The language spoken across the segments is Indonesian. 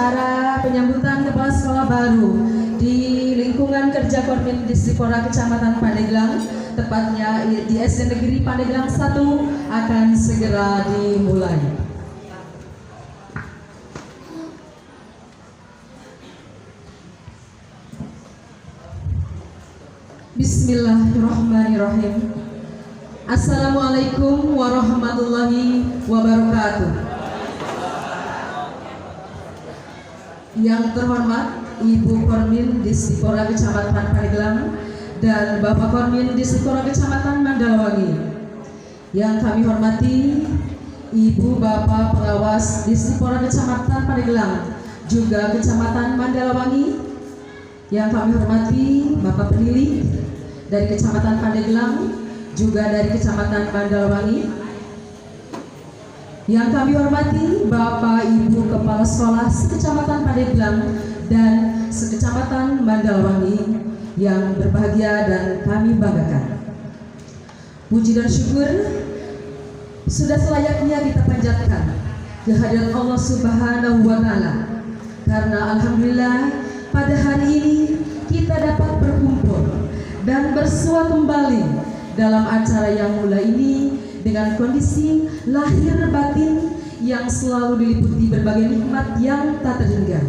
acara penyambutan Kepala Sekolah baru di lingkungan kerja Kormin Distipora Kecamatan Pandeglang, tepatnya di SD Negeri Pandeglang 1, akan segera dimulai. Bismillahirrahmanirrahim. Assalamualaikum warahmatullahi wabarakatuh. Yang terhormat Ibu Kormin Distipora Kecamatan Pandeglang dan Bapak Kormin Distipora Kecamatan Mandalawangi. Yang kami hormati Ibu Bapak Pengawas Distipora Kecamatan Pandeglang juga Kecamatan Mandalawangi. Yang kami hormati Bapak Penilik dari Kecamatan Pandeglang juga dari Kecamatan Mandalawangi. Yang kami hormati Bapak Ibu Kepala Sekolah Sekecamatan Pandeglang dan Sekecamatan Mandalawangi yang berbahagia dan kami banggakan. Puji dan syukur sudah selayaknya kita panjatkan kehadirat Allah Subhanahu wa Ta'ala, karena alhamdulillah pada hari ini kita dapat berkumpul dan bersua kembali dalam acara yang mulai ini dengan kondisi lahir batin yang selalu diliputi berbagai nikmat yang tak terhingga.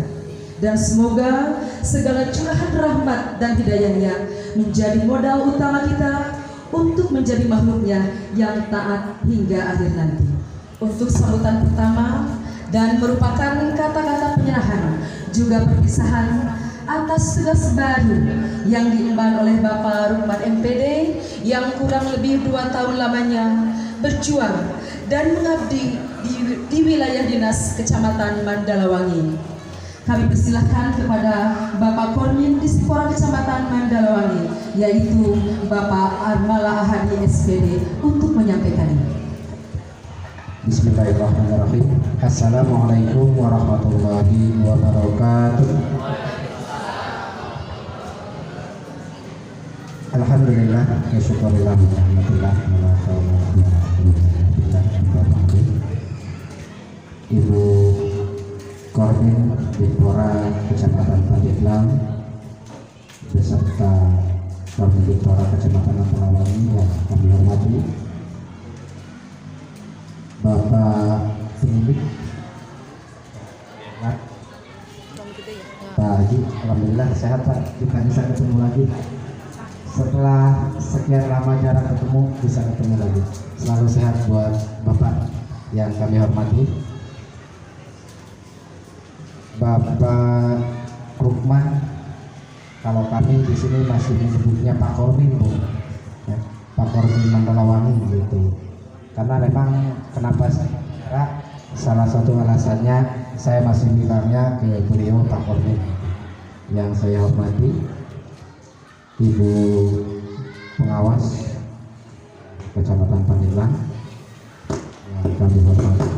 Dan semoga segala curahan rahmat dan hidayahnya menjadi modal utama kita untuk menjadi makhluknya yang taat hingga akhir nanti. Untuk sambutan pertama dan merupakan kata-kata penyerahan juga perpisahan atas tugas baru yang diemban oleh Bapak Rukman MPD yang kurang lebih 2 tahun lamanya berjuang dan mengabdi di wilayah dinas Kecamatan Mandalawangi. Kami persilahkan kepada Bapak Kormin Distipora Kecamatan Mandalawangi, yaitu Bapak Armala Ahadi SPD, untuk menyampaikan ini. Bismillahirrahmanirrahim. Assalamualaikum warahmatullahi wabarakatuh. Alhamdulillah, syukurillah, alhamdulillah, Ibu Kormin Distipora Kecamatan Pandeglang beserta Kormin Distipora Kecamatan Mandalawangi yang kami hormati, Bapak Penilik Pak Haji, alhamdulillah sehat Pak, kita bisa ketemu lagi. Setelah sekian lama jarak ketemu, bisa ketemu lagi. Selalu sehat buat Bapak yang kami hormati. Bapak Rukman, kalau kami di sini masih menyebutnya Pak Kormin, Bu. Ya, Pak Kormin Mandalawangi gitu. Karena memang kenapa saya salah satu alasannya saya masih bilangnya ke beliau Pak Kormin. Yang saya hormati Ibu Pengawas Kecamatan Pandeglang yang kami hormati,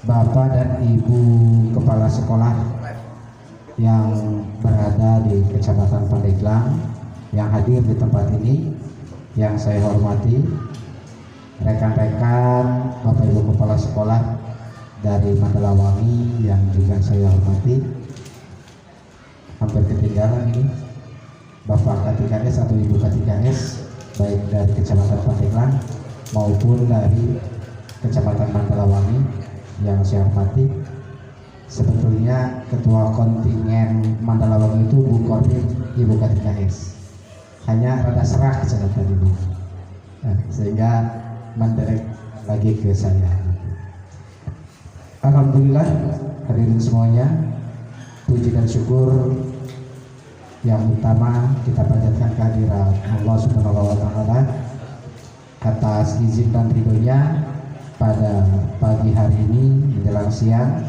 Bapak dan Ibu Kepala Sekolah yang berada di Kecamatan Pandeglang yang hadir di tempat ini, yang saya hormati rekan-rekan Bapak Ibu Kepala Sekolah dari Mandalawangi yang juga saya hormati. Hampir ketinggalan ini Bapak K3S atau Ibu K3S, baik dari Kecamatan Pandeglang maupun dari Kecamatan Mandalawangi yang saya hormati. Sebetulnya Ketua Kontingen Mandalawangi itu Bu Kormin Ibu K3S, hanya rada serak saya tadi Bu, sehingga menderek lagi ke saya. Alhamdulillah hadirin semuanya, puji dan syukur yang utama kita panjatkan kehadirat Allah Subhanahu wa Ta'ala atas izin dan ridhonya pada pagi hari ini menjelang siang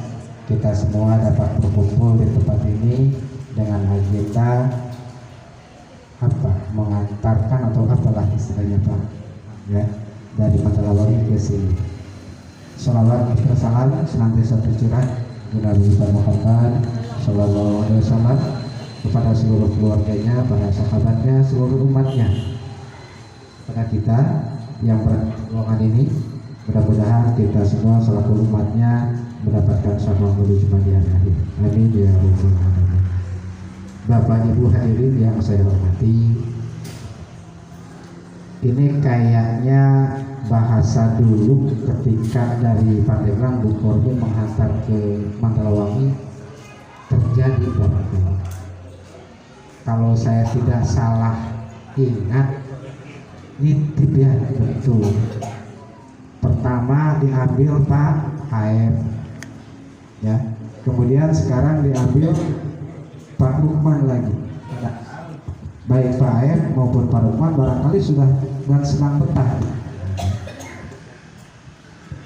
kita semua dapat berkumpul di tempat ini dengan agenda mengantarkan atau apalah istilahnya Pak, ya, dari Mandalawangi ke sini. Shalawat bersalam senantiasa tercurah Nabi Muhammad Sallallahu Alaihi Wasallam kepada seluruh keluarganya, para sahabatnya, seluruh umatnya, pada kita yang berada di ruangan ini. Mudah-mudahan kita semua selaku umatnya mendapatkan sama menuju di hari akhir. Amin ya rabbal alamin. Bapak Ibu hadirin yang saya hormati, ini kayaknya bahasa dulu ketika dari Pandeglang Bu Korbi menghantar ke Mandalawangi terjadi barangkali. Kalau saya tidak salah ingat, nitip ya betul. Pertama diambil Pak AF, ya. Kemudian sekarang diambil Pak Lukman lagi. Baik Pak AF maupun Pak Lukman barangkali sudah dan senang betah.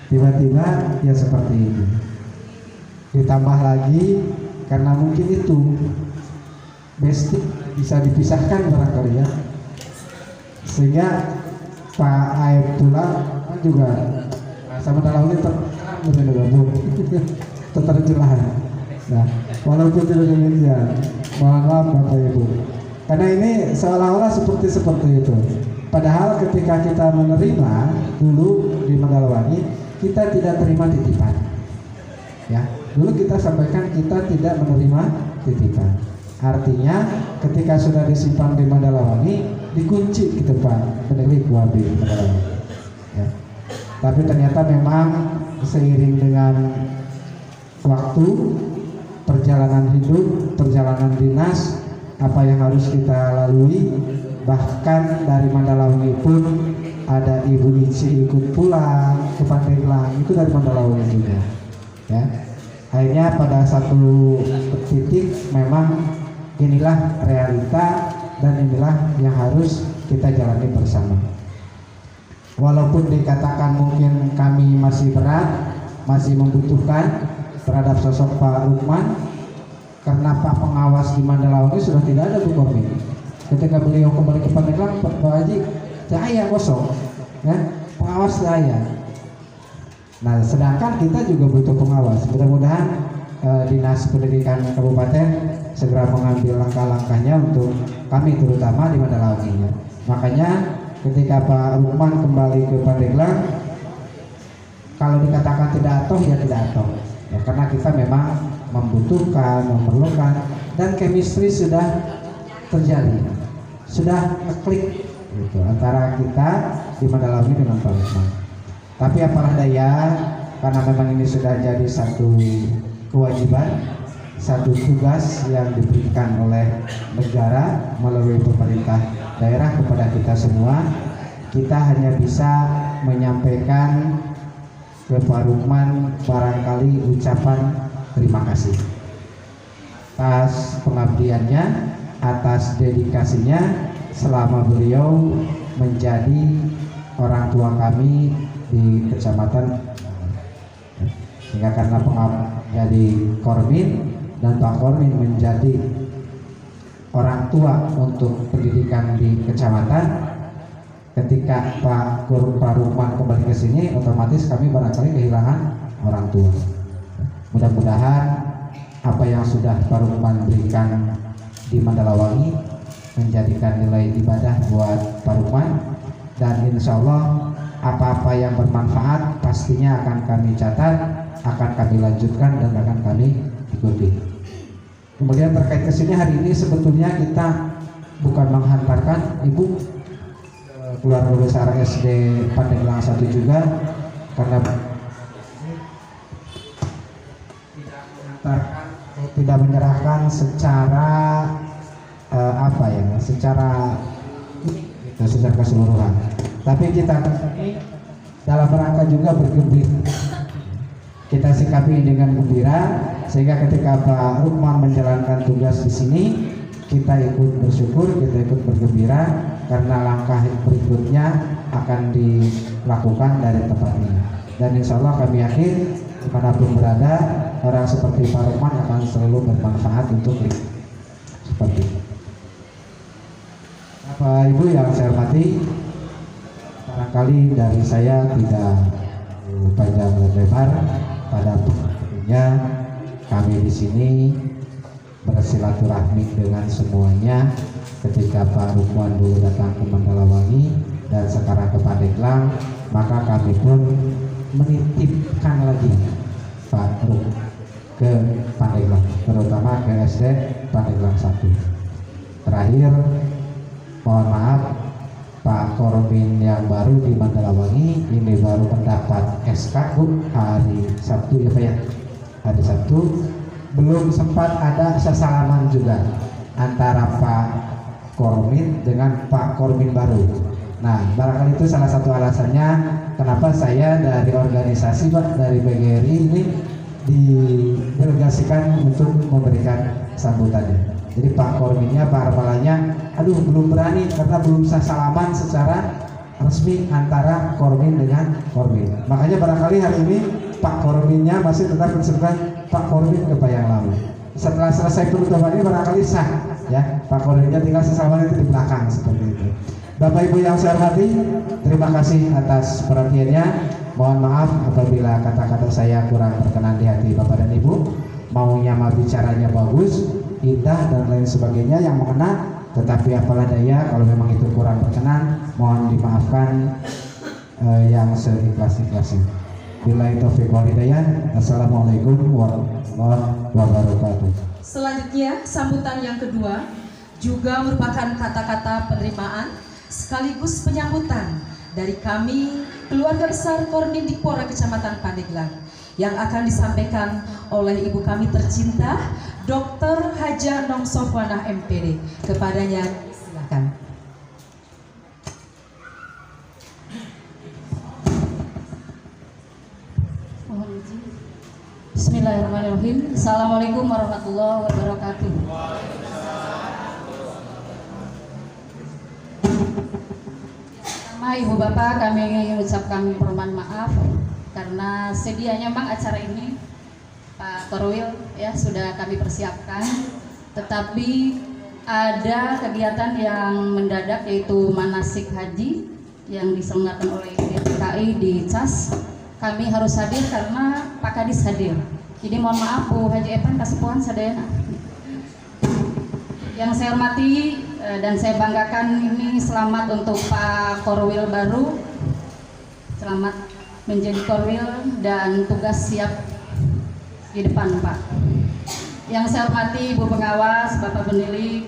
Tiba-tiba ya seperti ini. Ditambah lagi karena mungkin itu basic bisa dipisahkan barangkali ya. Sehingga Pak AF pulang juga sama dalam ini terterjemahan. Nah, walaupun tidak demikian, mohon maaf Bapak Ibu, karena ini seolah-olah seperti itu. Padahal ketika kita menerima dulu di Mandalawangi, kita tidak terima titipan. Ya, dulu kita sampaikan kita tidak menerima titipan. Artinya ketika sudah disimpan di Mandalawangi, dikunci gitu Pak pemilik Wabi Mandalawangi. Ya. Tapi ternyata memang seiring dengan waktu, perjalanan hidup, perjalanan dinas, apa yang harus kita lalui, bahkan dari Mandalawangi pun ada Ibu Nici ikut pulang ke Pandeglang, itu dari Mandalawangi juga. Ya. Akhirnya pada satu titik memang inilah realita dan inilah yang harus kita jalani bersama. Walaupun dikatakan mungkin kami masih berat, masih membutuhkan terhadap sosok Pak Lukman, karena Pak pengawas di Mandalawangi sudah tidak ada Bu Korbi. Ketika beliau kembali ke Pandeglang, Pak Haji cahaya kosong, ya, pengawas cahaya. Nah, sedangkan kita juga butuh pengawas. Mudah-mudahan Dinas Pendidikan Kabupaten segera mengambil langkah-langkahnya untuk kami terutama di Mandalawangi. Makanya ketika Pak Lukman kembali ke Pandeglang, kalau dikatakan tidak atoh ya tidak atoh, ya, karena kita memang membutuhkan, memerlukan, dan chemistry sudah terjadi, sudah klik gitu, antara kita di Mandalawangi dengan Pak Lukman. Tapi apalah daya, karena memang ini sudah jadi satu kewajiban, satu tugas yang diberikan oleh negara melalui pemerintah daerah kepada kita semua. Kita hanya bisa menyampaikan ke Pak Lukman barangkali ucapan terima kasih atas pengabdiannya, atas dedikasinya selama beliau menjadi orang tua kami di kecamatan, sehingga karena jadi Kormin dan Pak Kormin menjadi orang tua untuk pendidikan di kecamatan. Ketika Pak Lukman kembali ke sini, otomatis kami barangkali kehilangan orang tua. Mudah-mudahan apa yang sudah Pak Lukman berikan di Mandalawangi menjadikan nilai ibadah buat Pak Lukman, dan insya Allah apa-apa yang bermanfaat pastinya akan kami catat, akan kami lanjutkan, dan akan kami ikuti. Kemudian terkait kesini hari ini sebetulnya kita bukan menghantarkan Ibu keluarga besar SD Pandeglang 1 juga, karena tidak menyerahkan secara secara keseluruhan. Tapi kita dalam rangka juga bergembira, kita sikapi dengan gembira, sehingga ketika Pak Lukman menjalankan tugas di sini, kita ikut bersyukur, kita ikut bergembira, karena langkah berikutnya akan dilakukan dari tempat ini. Dan insya Allah kami yakin dimanapun berada, orang seperti Pak Lukman akan selalu bermanfaat untuk seperti itu. Bapak Ibu yang saya hormati, barangkali dari saya tidak panjang dan lebar. Pada waktunya kami di sini bersilaturahmi dengan semuanya. Ketika Pak Lukman dulu datang ke Mandalawangi dan sekarang ke Pandeglang, maka kami pun menitipkan lagi Pak Ruk ke Pandeglang, terutama ke SD Pandeglang 1. Terakhir, mohon maaf Pak Korbin yang baru di Mandalawangi ini baru mendapat SK hari Sabtu ya Pak ya. Hari Sabtu belum sempat ada sesalaman juga antara Pak Korbin dengan Pak Korbin baru. Nah, barangkali itu salah satu alasannya kenapa saya dari organisasi Pak, dari PGRI ini didelegasikan untuk memberikan sambutannya. Jadi Pak Korbinnya, Pak Rapalanya, aduh belum berani karena belum sah salaman secara resmi antara Korbin dengan Korbin. Makanya barangkali hari ini Pak Korbinnya masih tetap mensupport Pak Korbin ke Bayang Lawu. Setelah selesai penutupan ini barangkali sah ya, Pak Korbinnya tinggal sesalaman itu di belakang seperti itu. Bapak Ibu yang saya hormati, terima kasih atas perhatiannya. Mohon maaf apabila kata-kata saya kurang berkenan di hati Bapak dan Ibu. Maunya mah bicaranya bagus, indah dan lain sebagainya yang mengena, tetapi apalah daya kalau memang itu kurang berkenan, mohon dimaafkan yang seikhlas-ikhlasnya. Billahi taufiq wal hidayah. Assalamualaikum warahmatullahi wabarakatuh. Selanjutnya, sambutan yang kedua juga merupakan kata-kata penerimaan sekaligus penyambutan dari kami keluarga besar Kormin Dikpora Kecamatan Pandeglang yang akan disampaikan oleh ibu kami tercinta Dr. Haja Nong Sofwana MPD. Kepadanya silakan. Bismillahirrahmanirrahim. Assalamualaikum warahmatullahi wabarakatuh. Ibu Bapak, kami ingin mengucapkan permohonan maaf karena sedianya memang acara ini Pak Korwil ya sudah kami persiapkan, tetapi ada kegiatan yang mendadak yaitu manasik haji yang diselenggarakan oleh DKI di CAS. Kami harus hadir karena Pak Kadis hadir. Jadi mohon maaf Bu Haji Epan Kasipuan sadayana. Yang saya hormati dan saya banggakan ini selamat untuk Pak Korwil baru, selamat menjadi Korwil dan tugas siap di depan Pak. Yang saya hormati Ibu Pengawas, Bapak Penilik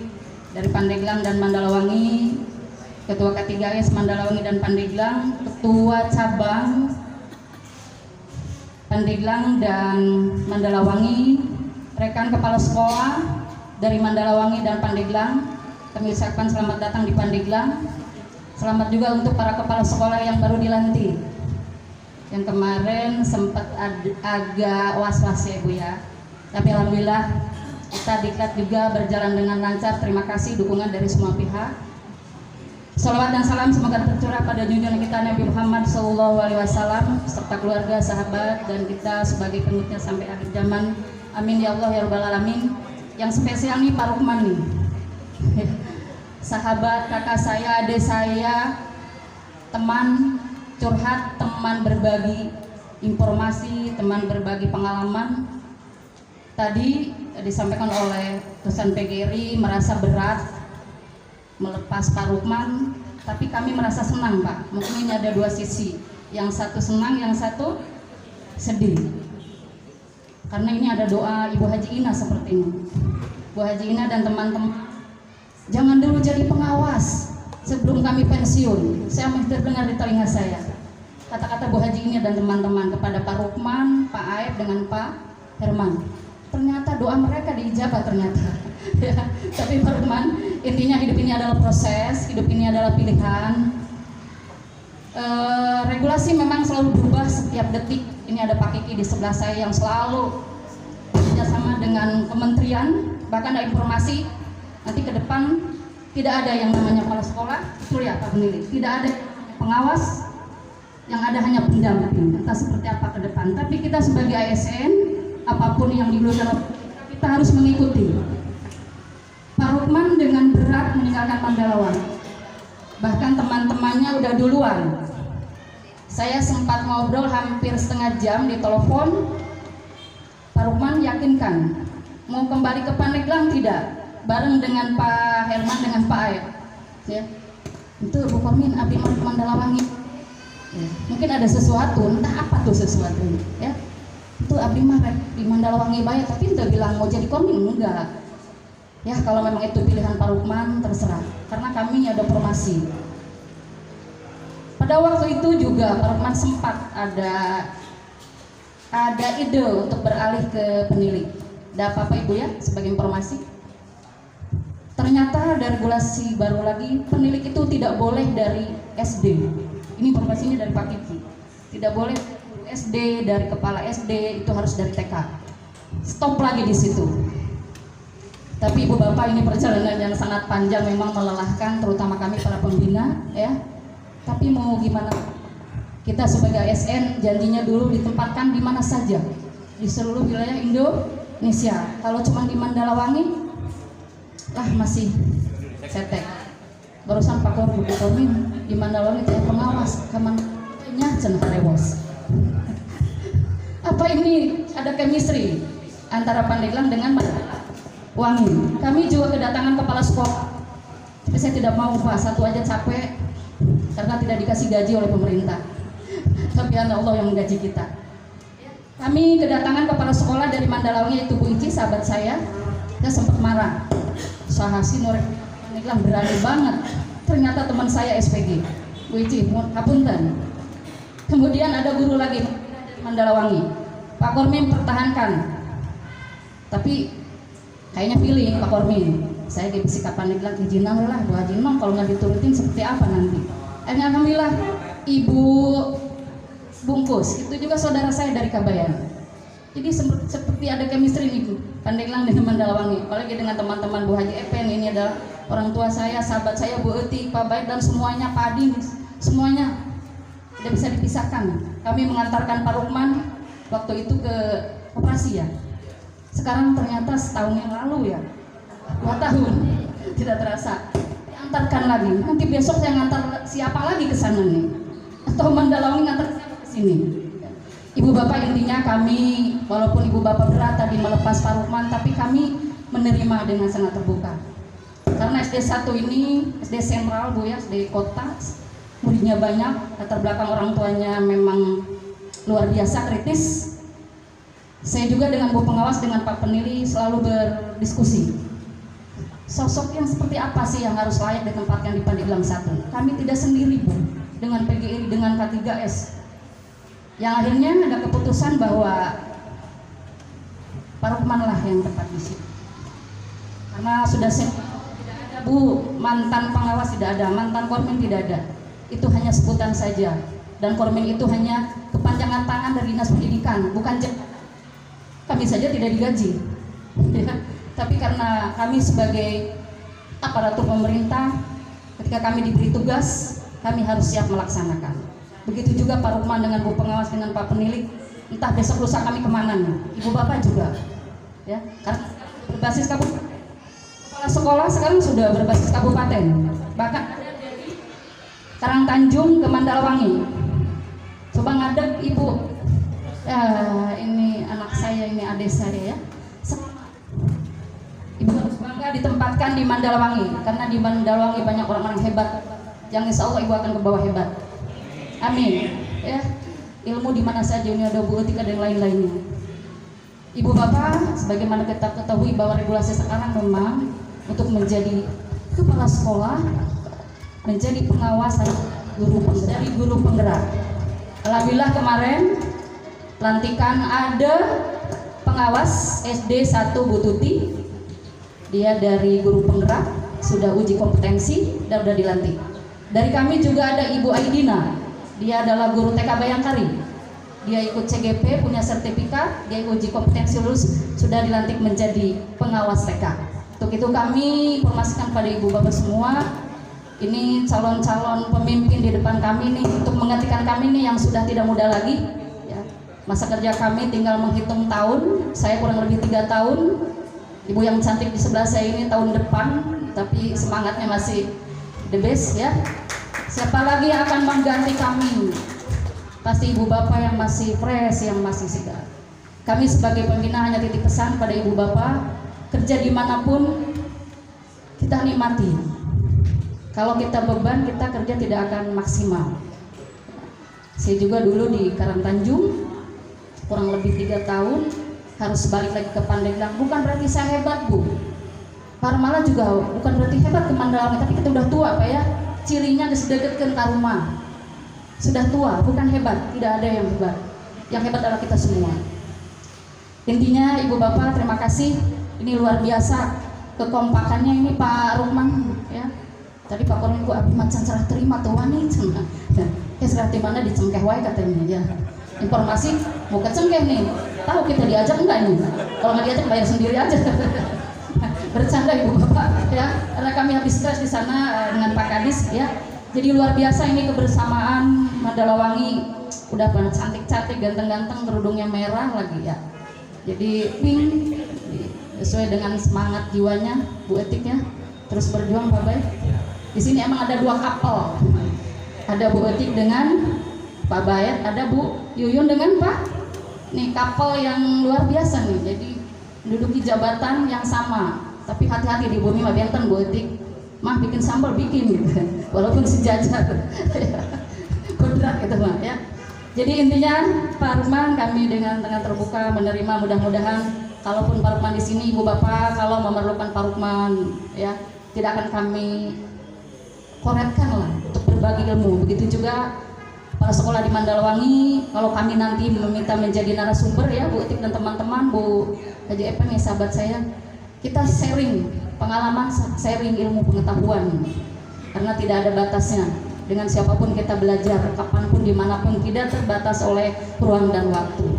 dari Pandeglang dan Mandalawangi, Ketua K3S Mandalawangi dan Pandeglang, Ketua Cabang Pandeglang dan Mandalawangi, rekan kepala sekolah dari Mandalawangi dan Pandeglang, kami ucapkan selamat datang di Pandeglang. Selamat juga untuk para kepala sekolah yang baru dilantik, yang kemarin sempat agak was-was ya Bu ya, tapi alhamdulillah kita diklat juga berjalan dengan lancar. Terima kasih dukungan dari semua pihak. Salawat dan salam semoga tercurah pada junjungan kita Nabi Muhammad SAW serta keluarga, sahabat, dan kita sebagai pengikutnya sampai akhir zaman. Amin ya Allah ya Rabbal Alamin. Yang spesial nih Pak Rukman nih, sahabat, kakak saya, adik saya, teman curhat, teman berbagi informasi, teman berbagi pengalaman. Tadi disampaikan oleh utusan PGRI merasa berat melepas Pak Rukman, tapi kami merasa senang Pak. Mungkin ini ada dua sisi, yang satu senang, yang satu sedih. Karena ini ada doa Ibu Haji Ina seperti ini. Bu Haji Ina dan teman-teman, jangan dulu jadi pengawas sebelum kami pensiun. Saya masih terdengar di telinga saya kata-kata Bu Haji Ina dan teman-teman kepada Pak Rukman, Pak Aib dengan Pak Herman. Ternyata doa mereka diijabah ternyata. Ya, tapi Pak Rukman, intinya hidup ini adalah proses, hidup ini adalah pilihan. Regulasi memang selalu berubah setiap detik. Ini ada Pak Kiki di sebelah saya yang selalu bekerjasama dengan kementerian, bahkan ada informasi nanti ke depan tidak ada yang namanya kepala sekolah, betul ya Pak Penilik, tidak ada pengawas, yang ada hanya pendamping. Entah seperti apa ke depan, tapi kita sebagai ASN, apapun yang dilakukan kita harus mengikuti. Pak Rukman dengan berat meninggalkan Mandalawangi, bahkan teman-temannya udah duluan. Saya sempat ngobrol hampir setengah jam di telepon. Pak Rukman yakinkan mau kembali ke Pandeglang tidak, bareng dengan Pak Herman dengan Pak Aep. Ya, itu Bu Kormin abdi Mandalawangi. Ya, mungkin ada sesuatu, entah apa tuh sesuatu. Ya, itu abdi mah di Mandalawangi bayar, tapi tidak bilang mau jadi kormin, enggak. Ya kalau memang itu pilihan Pak Rukman terserah, karena kami ada formasi. Pada waktu itu juga Pak Rukman sempat ada ide untuk beralih ke penilik. Ada apa-apa Ibu ya sebagai informasi? Ternyata ada regulasi baru lagi, penilik itu tidak boleh dari SD. Ini informasinya dari Pak Kiki. Tidak boleh SD, dari kepala SD, itu harus dari TK. Stop lagi di situ. Tapi Ibu Bapak, ini perjalanan yang sangat panjang, memang melelahkan, terutama kami para pembina, ya. Tapi mau gimana? Kita sebagai ASN janjinya dulu ditempatkan di mana saja di seluruh wilayah Indonesia. Kalau cuma di Mandalawangi, lah masih setek. Barusan Pak Kormin di Mandalawangi saya pengawas, kamannya cenah rewos. Apa ini ada chemistry antara Pandeglang dengan Mandalawangi? Kami juga kedatangan kepala sekolah, tapi saya tidak mau Pak, satu aja capek karena tidak dikasih gaji oleh pemerintah. Tapi Allah yang menggaji kita. Kami kedatangan kepala sekolah dari Mandalawangi, yaitu Bu Ici, sahabat saya sempat marah. Sahasi Norek Pandeglang berani banget. Ternyata teman saya SPG. Bu Ici, hapunten. Kemudian ada guru lagi dari Mandalawangi. Pak Kormin pertahankan. Tapi kayaknya feeling Pak Kormin. Saya di sikap Pandeglang izinan lah, Bu Haji Nong kalau nggak diturutin seperti apa nanti. Alhamdulillah Ibu Bungkus itu juga saudara saya dari Kabayan. Jadi seperti ada chemistry nih Pandeglang dengan Mandalawangi, apalagi dengan teman-teman Bu Haji Epen, ini adalah orang tua saya, sahabat saya, Bu Eti, Pak Baik, dan semuanya, Pak Adi, semuanya tidak bisa dipisahkan. Kami mengantarkan Pak Rukman waktu itu ke operasi ya. Sekarang ternyata setahun yang lalu ya, 2 tahun, tidak terasa. Diantarkan lagi, nanti besok saya ngantar siapa lagi ke sana nih? Atau Mandalawangi ngantar siapa ke sini? Ibu Bapak, intinya kami, walaupun Ibu Bapak berat tadi melepas Pak Rukman, tapi kami menerima dengan sangat terbuka. Karena SD 1 ini SD sentral Bu ya, SD kota, muridnya banyak, latar belakang orang tuanya memang luar biasa kritis. Saya juga dengan Bu Pengawas, dengan Pak Penili selalu berdiskusi. Sosok yang seperti apa sih yang harus layak ditempatkan di Pandeglang 1? Kami tidak sendiri Bu, dengan PGRI, dengan K3S. Yang akhirnya ada keputusan bahwa Pak Rukman lah yang tepat di sini. Karena sudah tidak ada Bu, mantan pengawas tidak ada, mantan kormin tidak ada. Itu hanya sebutan saja. Dan kormin itu hanya kepanjangan tangan dari Dinas Pendidikan, bukan kami saja tidak digaji. Ya. Tapi karena kami sebagai aparatur pemerintah, ketika kami diberi tugas, kami harus siap melaksanakan. Begitu juga Pak Rukman dengan Bu Pengawas, dengan Pak Penilik. Entah besok lusa kami kemana nih. Ibu Bapak juga, ya, karena berbasis kabupaten. Kepala sekolah sekarang sudah berbasis kabupaten. Bahkan dari Karangtanjung ke Mandalawangi. Coba ngadeg Ibu. Ya, ini anak saya, ini adik saya ya. Ibu harus bangga ditempatkan di Mandalawangi, karena di Mandalawangi banyak orang-orang hebat yang insya Allah Ibu akan ke bawah hebat. Amin. Ya, ilmu di mana saja, ini ada Bu Etika dan lain-lainnya. Ibu Bapak, sebagaimana kita ketahui bahwa regulasi sekarang memang untuk menjadi kepala sekolah, menjadi pengawas dari guru penggerak. Alhamdulillah kemarin pelantikan ada pengawas SD 1 Bu Tuti. Dia dari guru penggerak, sudah uji kompetensi dan sudah dilantik. Dari kami juga ada Ibu Aidina. Dia adalah guru TK Bayangkari. Dia ikut CGP, punya sertifikat, dia uji kompetensi lulus, sudah dilantik menjadi pengawas TK. Untuk itu kami informasikan pada Ibu Bapak semua, ini calon-calon pemimpin di depan kami nih, untuk menggantikan kami nih yang sudah tidak muda lagi. Ya. Masa kerja kami tinggal menghitung tahun, saya kurang lebih 3 tahun. Ibu yang cantik di sebelah saya ini tahun depan, tapi semangatnya masih the best ya. Siapa lagi yang akan mengganti kami? Pasti Ibu Bapak yang masih fresh, yang masih segar. Kami sebagai pembina hanya titip pesan pada Ibu Bapak, kerja dimanapun kita nikmati. Kalau kita beban, kita kerja tidak akan maksimal. Saya juga dulu di Karangtanjung, kurang lebih 3 tahun harus balik lagi ke Pandeglang. Bukan berarti saya hebat, Bu. Parmala juga bukan berarti hebat ke Mandalawangi, tapi kita udah tua, Pak ya. Cirinya disedekatkan ke rumah. Sudah tua, bukan hebat, tidak ada yang hebat. Yang hebat adalah kita semua. Intinya Ibu Bapak terima kasih. Ini luar biasa kekompakannya ini Pak Rukman ya. Tadi Pak Korwin ku abi macan serah terima tuh wanita. Ya serah di mana dicengkeh wae katanya ya. Informasi mau kecengkeh nih. Tahu kita diajak enggak nih? Kalau nggak diajak bayar sendiri aja. Bercanda Ibu Bapak ya. Karena kami habis stres di sana dengan Pak Kadis ya. Jadi luar biasa ini kebersamaan Mandalawangi. Udah banget cantik-cantik, ganteng-ganteng, kerudungnya merah lagi ya. Jadi pink sesuai dengan semangat jiwanya Bu Etik ya, terus berjuang Pak Bay. Di sini emang ada 2 kapal, ada Bu Etik dengan Pak Bayat, ada Bu Yuyun dengan Pak. Nih kapal yang luar biasa nih, jadi menduduki jabatan yang sama. Tapi hati-hati di bumi mah benten Bu Etik, mah bikin sambal bikin gitu, walaupun sejajar, kodrat gitu mah ya. Jadi intinya Pak Rukman kami dengan terbuka menerima, mudah-mudahan kalaupun Pak Rukman di sini Ibu Bapak kalau memerlukan Pak Rukman ya tidak akan kami koretkan lah untuk berbagi ilmu. Begitu juga para sekolah di Mandalawangi kalau kami nanti meminta menjadi narasumber ya Bu Etik dan teman-teman, Bu Haji Epen ya sahabat saya, kita sharing pengalaman, sharing ilmu pengetahuan karena tidak ada batasnya. Dengan siapapun kita belajar, kapanpun, dimanapun, tidak terbatas oleh ruang dan waktu.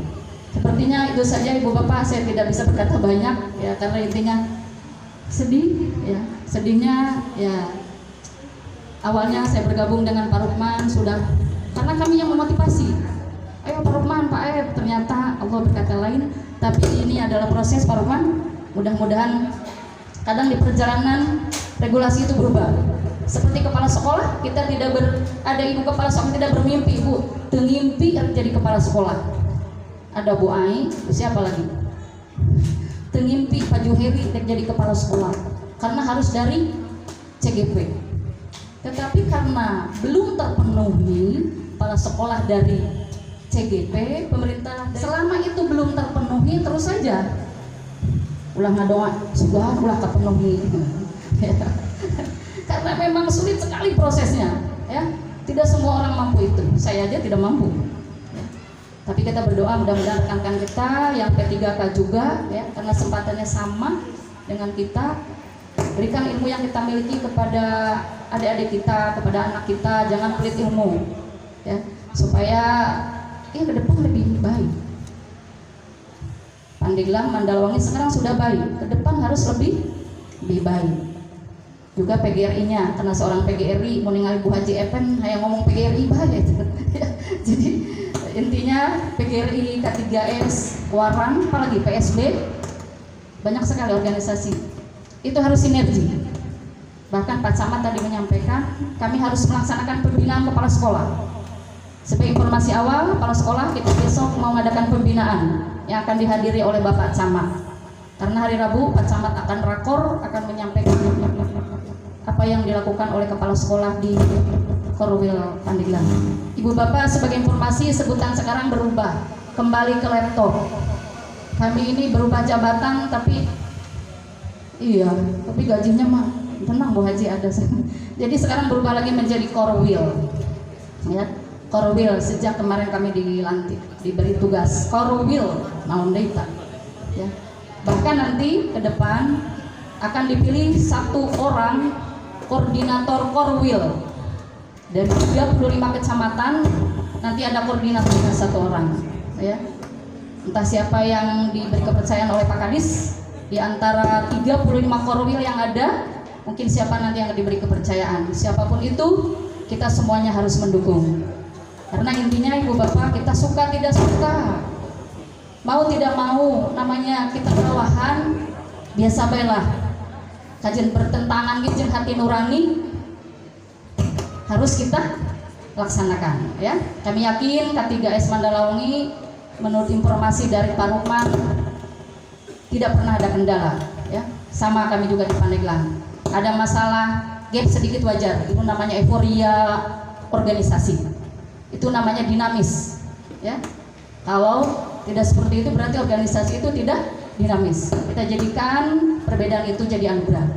Sepertinya itu saja Ibu Bapak, saya tidak bisa berkata banyak ya karena intinya sedih ya. Sedihnya ya awalnya saya bergabung dengan Pak Rukman sudah karena kami yang memotivasi. Ayo Pak Rukman, Pak Ed, ternyata Allah berkata lain. Tapi ini adalah proses Pak Rukman. Mudah-mudahan kadang di perjalanan regulasi itu berubah. Seperti kepala sekolah, kita tidak ada ibu kepala sekolah tidak bermimpi, Bu, tengimpi jadi kepala sekolah. Ada Bu Ai, siapa lagi? Tengimpi Pak Juheri jadi kepala sekolah, karena harus dari CGP. Tetapi karena belum terpenuhi kepala sekolah dari CGP, pemerintah selama itu belum terpenuhi terus saja. Ulah ngadoa, sudah ulah terpenuhi. Karena memang sulit sekali prosesnya ya, tidak semua orang mampu itu, saya aja tidak mampu ya. Tapi kita berdoa mudah-mudahan rekan-rekan kita yang P3K juga ya, karena kesempatannya sama dengan kita, berikan ilmu yang kita miliki kepada adik-adik kita, kepada anak kita, jangan pelit ilmu ya, supaya ya ke depan lebih baik. Pandeglang, Mandalawangi sekarang sudah baik, ke depan harus lebih baik. Juga PGRI-nya, karena seorang PGRI mau ningali Bu Haji Epen yang ngomong PGRI bahaya itu. Jadi intinya PGRI, K3S, Warang, apalagi PSB, banyak sekali organisasi. Itu harus sinergi. Bahkan Pak Camat tadi menyampaikan, kami harus melaksanakan pembinaan kepala sekolah. Sebagai informasi awal, kepala sekolah kita besok mau mengadakan pembinaan yang akan dihadiri oleh Bapak Camat. Karena hari Rabu Pak Camat akan rakor, akan menyampaikan apa yang dilakukan oleh kepala sekolah di Korwil Pandeglang. Ibu Bapak, sebagai informasi sebutan sekarang berubah, kembali ke laptop. Kami ini berubah jabatan tapi gajinya mah tenang Bu Haji ada. Jadi sekarang berubah lagi menjadi Korwil. Ya, Korwil sejak kemarin kami dilantik, diberi tugas Korwil malam data. Ya. Bahkan nanti ke depan akan dipilih 1 orang koordinator Korwil dari 35 kecamatan, nanti ada koordinatornya 1 orang ya. Entah siapa yang diberi kepercayaan oleh Pak Kadis di antara 35 Korwil yang ada, mungkin siapa nanti yang diberi kepercayaan. Siapapun itu, kita semuanya harus mendukung. Karena intinya Ibu Bapak, kita suka tidak suka, mau tidak mau, namanya kita bawahan, biasa baiklah. Kajian bertentangan jeung hati nurani harus kita laksanakan ya. Kami yakin K3S Mandalawangi menurut informasi dari Pak Rukman tidak pernah ada kendala ya. Sama kami juga di Pandeglang. Ada masalah gap sedikit wajar, itu namanya euforia organisasi. Itu namanya dinamis ya. Kalau tidak seperti itu berarti organisasi itu tidak dinamis. Kita jadikan perbedaan itu jadi anugerah.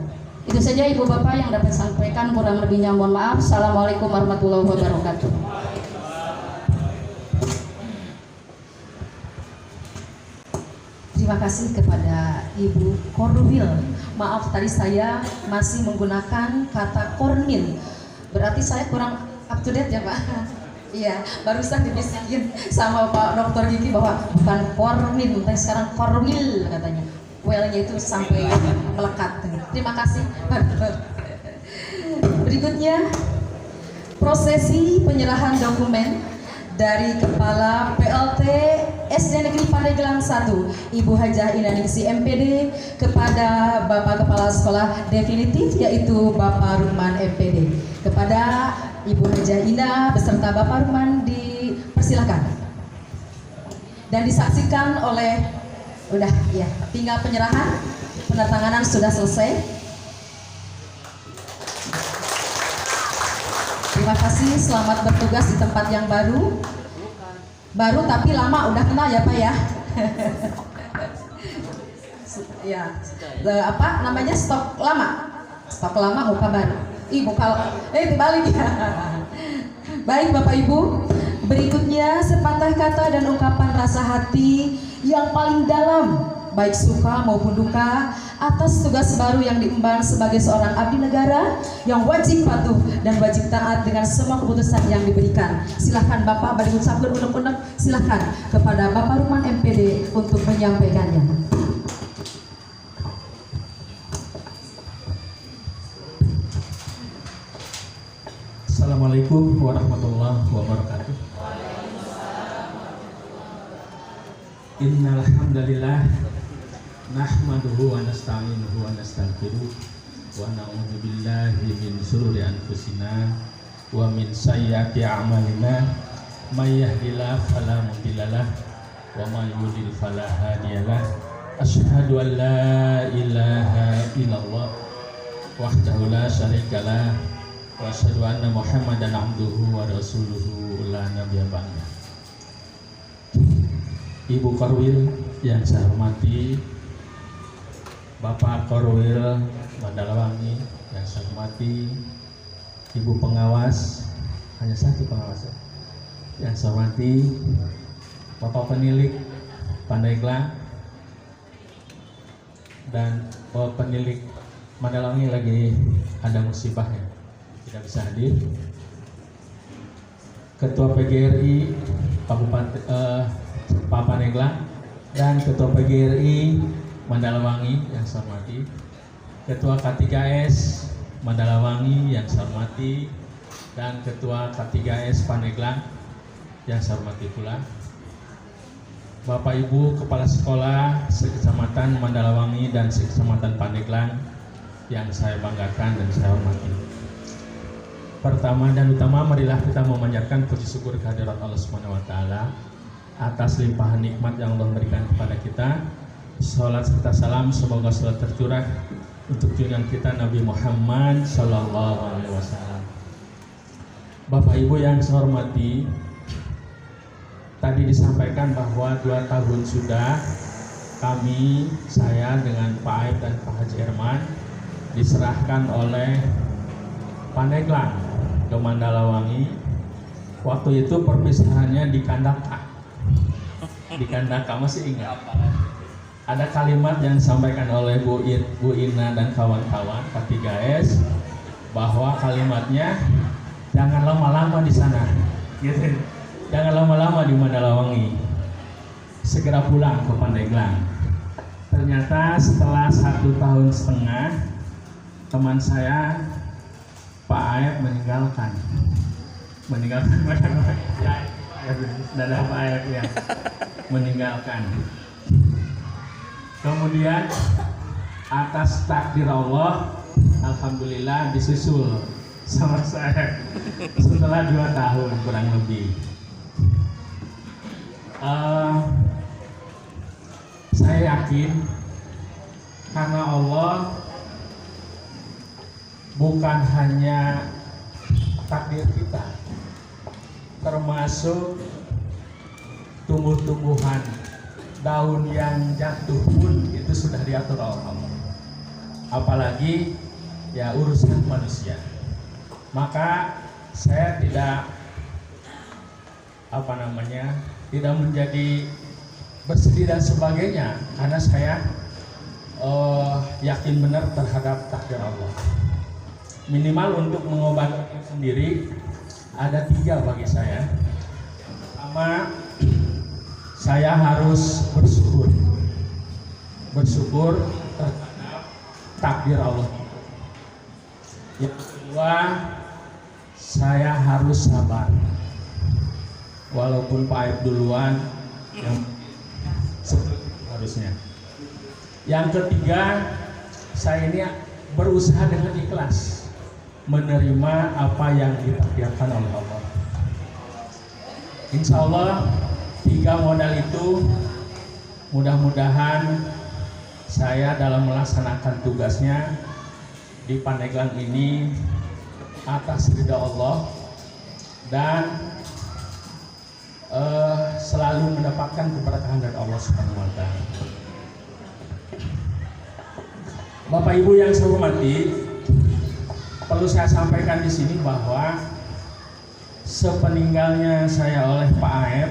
Itu saja Ibu Bapak yang dapat sampaikan, kurang lebihnya mohon maaf. Assalamualaikum warahmatullahi wabarakatuh. Terima kasih kepada Ibu Korwil. Maaf tadi saya masih menggunakan kata Kornil. Berarti saya kurang up to date ya Pak. Iya, barusan dibisikin sama Pak Dr. Gigi bahwa bukan Kornil, tapi sekarang Korwil katanya. Well-nya itu sampai melekat. Terima kasih. Berikutnya prosesi penyerahan dokumen dari Kepala PLT SD Negeri Pandeglang 1 Ibu Hajah Inaningsi MPD kepada Bapak Kepala Sekolah definitif yaitu Bapak Rukman MPD. Kepada Ibu Hajah Ina beserta Bapak Rukman dipersilakan dan disaksikan oleh udah ya, tinggal penyerahan, penandatanganan sudah selesai. Terima kasih, selamat bertugas di tempat yang baru. Baru tapi lama udah kenal ya Pak ya. Ya, apa namanya, stok lama muka baru. Dibalik ya. Baik Bapak Ibu, berikutnya sepatah kata dan ungkapan rasa hati yang paling dalam, baik suka maupun duka, atas tugas baru yang diemban sebagai seorang abdi negara yang wajib patuh dan wajib taat dengan semua keputusan yang diberikan. Silahkan Bapak bagi ucapkan unek-unek, silahkan kepada Bapak Rukman MPD untuk menyampaikannya. Assalamualaikum warahmatullahi wabarakatuh. Innal hamdalillah nahmaduhu wa nasta'inuhu wa nastaghfiruh wa na'udzu billahi min shururi anfusina wa min sayyiati a'malina may yahdihillahu fala mudhillalah wa may yudhlil fala hadiyalah. Asyhadu an la ilaha illallah wahdahu la syarikalah wa asyhadu anna Muhammadan abduhu wa rasuluhu la nabiyya ba'da. Ibu Korwil yang saya hormati, Bapak Korwil Mandalawangi yang saya hormati, Ibu pengawas, hanya satu pengawas yang saya hormati, Bapak penilik Pandeglang dan Bapak penilik Mandalawangi lagi ada musibah ya, tidak bisa hadir. Ketua PGRI Pak Pandeglang dan Ketua PGRI Mandalawangi yang saya hormati, Ketua K3S Mandalawangi yang saya hormati, dan Ketua K3S Pandeglang yang saya hormati pula, Bapak Ibu Kepala Sekolah Sekecamatan Mandalawangi dan Sekecamatan Pandeglang yang saya banggakan dan saya hormati. Pertama dan utama, marilah kita memanjatkan puji syukur kehadirat Allah Subhanahu wa taala atas limpahan nikmat yang Allah berikan kepada kita. Salat serta salam semoga selalu tercurah untuk junjungan kita Nabi Muhammad Sallallahu Alaihi Wasallam. Bapak Ibu yang saya hormati, tadi disampaikan bahwa 2 tahun sudah saya dengan Pak Aib dan Pak Haji Herman diserahkan oleh Pandeglang ke Mandalawangi. Waktu itu perpisahannya di Kandaka. Di Kandaka, masih ingat? Ada kalimat yang disampaikan oleh Bu Ina dan kawan-kawan K3S bahwa kalimatnya jangan lama-lama di sana, gitu. Jangan lama-lama di Mandalawangi, segera pulang ke Pandeglang. Ternyata setelah 1,5 tahun teman saya Pak Aib meninggalkan Dada Pak Aib ya, meninggalkan. Kemudian atas takdir Allah, alhamdulillah disusul sama saya setelah 2 tahun kurang lebih. Saya yakin karena Allah bukan hanya takdir kita, termasuk tumbuh-tumbuhan daun yang jatuh pun itu sudah diatur oleh Allah. Apalagi ya urusan manusia. Maka saya tidak tidak menjadi bersedih dan sebagainya, karena saya yakin benar terhadap takdir Allah. Minimal untuk mengobati sendiri ada 3 bagi saya. Pertama, saya harus bersyukur terhadap takdir Allah. Yang kedua, saya harus sabar. Walaupun Pak Aib duluan yang harusnya. Yang ketiga, saya ini berusaha dengan ikhlas menerima apa yang ditakdirkan oleh Allah. Insya Allah 3 modal itu mudah-mudahan saya dalam melaksanakan tugasnya di Pandeglang ini atas ridha Allah dan selalu mendapatkan keberkahan dari Allah Subhanahu wa Ta'ala. Bapak Ibu yang saya hormati, perlu saya sampaikan di sini bahwa sepeninggalnya saya oleh Pak Aib,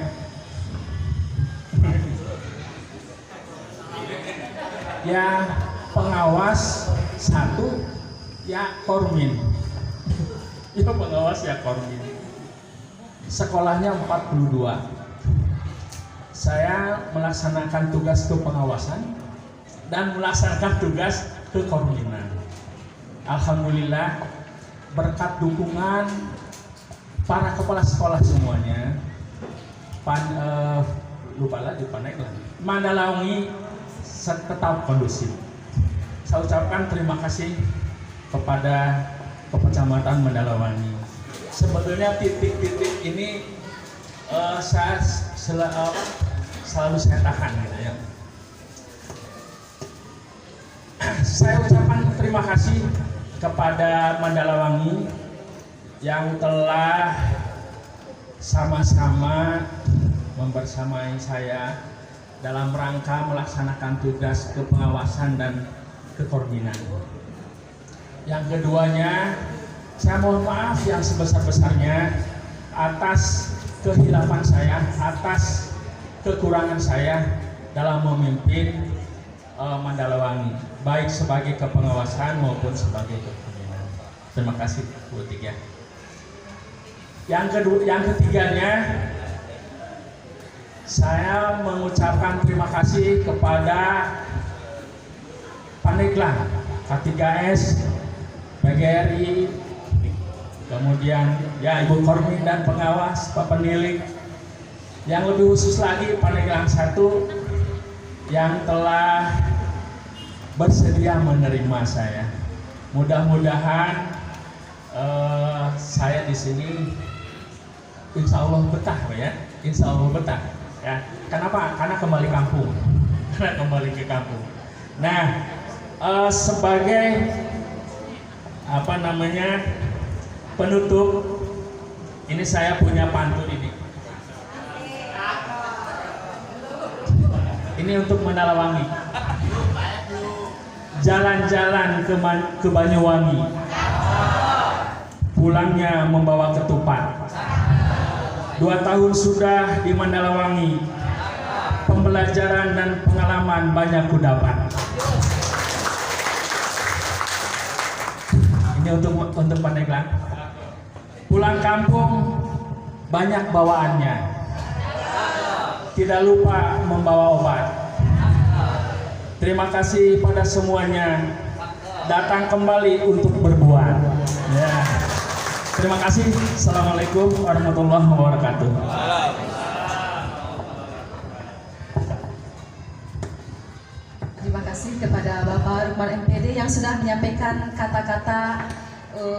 ya pengawas 1, ya Kormin, ya pengawas ya Kormin. Sekolahnya 42. Saya melaksanakan tugas kepengawasan dan melaksanakan tugas kekorminan. Alhamdulillah berkat dukungan para kepala sekolah semuanya, lupa lagi Pandeglang, Mandalawangi tetap kondusif. Saya ucapkan terima kasih kepada Kecamatan Mandalawangi. Sebetulnya titik-titik ini saya selalu saya tahan gitu ya. Saya ucapkan terima kasih kepada Mandalawangi yang telah sama-sama membersamai saya dalam rangka melaksanakan tugas kepengawasan dan kekorminan. Yang keduanya, saya mohon maaf yang sebesar-besarnya atas kehilapan saya, atas kekurangan saya dalam memimpin Mandalawangi, baik sebagai kepengawasan maupun sebagai kekorminan. Terima kasih Bu Tiga. Yang ketiganya, saya mengucapkan terima kasih kepada Pandeglang, K3S, PGRI, kemudian ya Ibu Kormin dan pengawas, Pak Penilik, yang lebih khusus lagi Pandeglang 1 yang telah bersedia menerima saya. Mudah-mudahan saya di sini insya Allah betah ya, insya Allah betah ya. Kenapa? Karena kembali kampung, karena kembali ke kampung. Nah, sebagai penutup, ini saya punya pantun ini. Ini untuk Mandalawangi. Jalan-jalan ke Banyuwangi, pulangnya membawa ketupat. 2 tahun sudah di Mandalawangi, pembelajaran dan pengalaman banyak ku dapat. Ini untuk Pandeglang. Pulang kampung banyak bawaannya, tidak lupa membawa obat. Terima kasih pada semuanya, datang kembali untuk berbuat ya. Terima kasih. Assalamualaikum warahmatullahi wabarakatuh. Terima kasih kepada Bapak Rukman MPD yang sudah menyampaikan kata-kata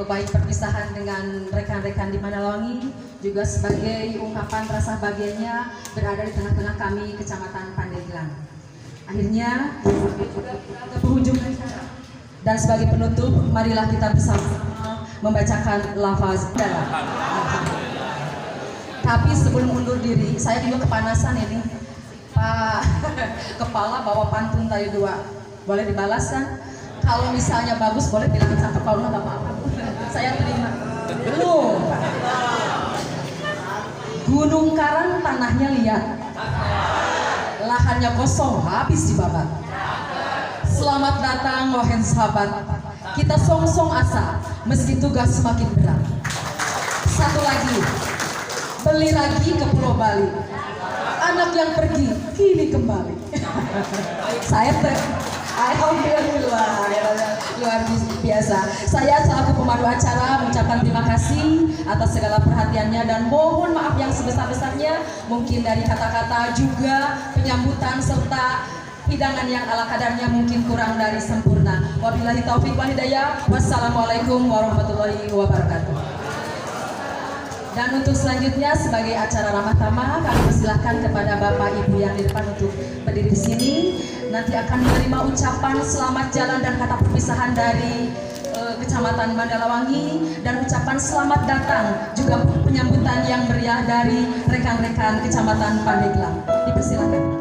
baik perpisahan dengan rekan-rekan di Mandalawangi, juga sebagai ungkapan rasa bahagianya berada di tengah-tengah kami Kecamatan Pandeglang. Akhirnya ke penghujung acara dan sebagai penutup, marilah kita bersama membacakan lafaz dalam. Tapi sebelum undur diri, saya juga kepanasan ini. Pak Kepala bawa pantun tadi 2. Boleh dibalas kan? Kalau misalnya bagus boleh bilang sama Kepala nggak apa-apa. Saya terima. Belum. Gunung Karang tanahnya liat, lahannya kosong habis dibabat. Selamat datang wahai sahabat, kita song-song asa meski tugas semakin berat. Satu lagi, beli lagi ke Pulau Bali, anak yang pergi kini kembali. Saya alhamdulillah, luar biasa. Saya selaku pemandu acara mengucapkan terima kasih atas segala perhatiannya dan mohon maaf yang sebesar-besarnya mungkin dari kata-kata juga penyambutan serta hidangan yang ala kadarnya mungkin kurang dari sempurna. Wabillahi taufiq wal hidayah. Wassalamualaikum warahmatullahi wabarakatuh. Dan untuk selanjutnya sebagai acara ramah tamah kami persilahkan kepada Bapak Ibu yang di depan untuk berdiri di sini. Nanti akan menerima ucapan selamat jalan dan kata perpisahan dari Kecamatan Mandalawangi dan ucapan selamat datang juga penyambutan yang meriah dari rekan-rekan Kecamatan Pandeglang. Dipersilakan.